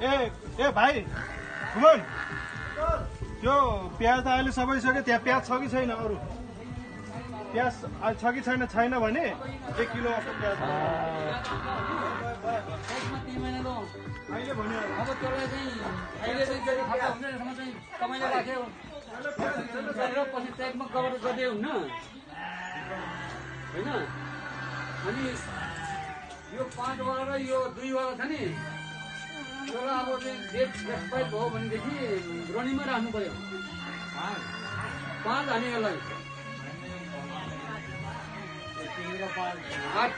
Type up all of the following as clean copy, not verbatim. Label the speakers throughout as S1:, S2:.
S1: ए भाइ घुमन त्यो प्याज त अहिले सबै सक्यो त्यहाँ प्याज छ कि छैन अरू प्याज छ कि छैन छैन भने 1 किलो जस्तो प्याज अहिले भन्यो
S2: अब त्यसलाई चाहिँ अहिले चाहिँ जति खाता हुन्छ त्यसमा चाहिँ तपाईँले राख्यो गरेर पछि ट्यागमा कभर गर्दै हुन्न होइन अनि यो 5 वाला र यो 2 वाला छ नि त्यसलाई अब चाहिँ डेट एक्सपायर भयो भनेदेखि रनिङमा राख्नु पर्यो 5 हाने यसलाई 8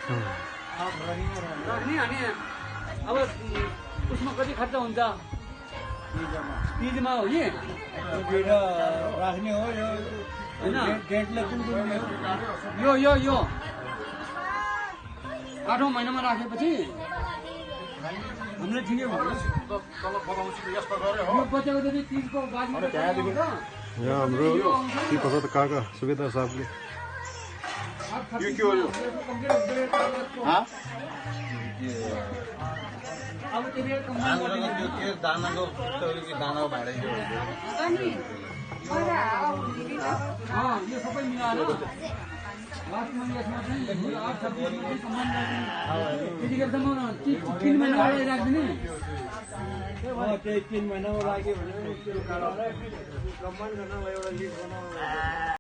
S2: राख्ने हाने अब उसमा कति खर्च हुन्छ पिजमा हो कि
S3: राख्ने हो यो
S2: होइन
S3: डेटले कुन
S2: यो 8औं महिनामा राखेपछि हामीले ठिकै भयो यो बचेको जति 30 को बादमा
S1: यहाँ हाम्रो के पो छ त काका सुवेदार साहबले
S2: यो के हो यो अब त्यो कम्बाइन
S3: त्यो दानाको दानाको भाडा
S2: यो सबै मिलाएर लास्टमा यसमा चाहिँ 8 सब्जी कम्बाइन गर्ने त्यतिखेरसम्म 3 महिना राखिदिने
S3: त्यही 3 महिनामा लाग्यो भने कम्बाइन गर्न एउटा लिस्ट बनाउनु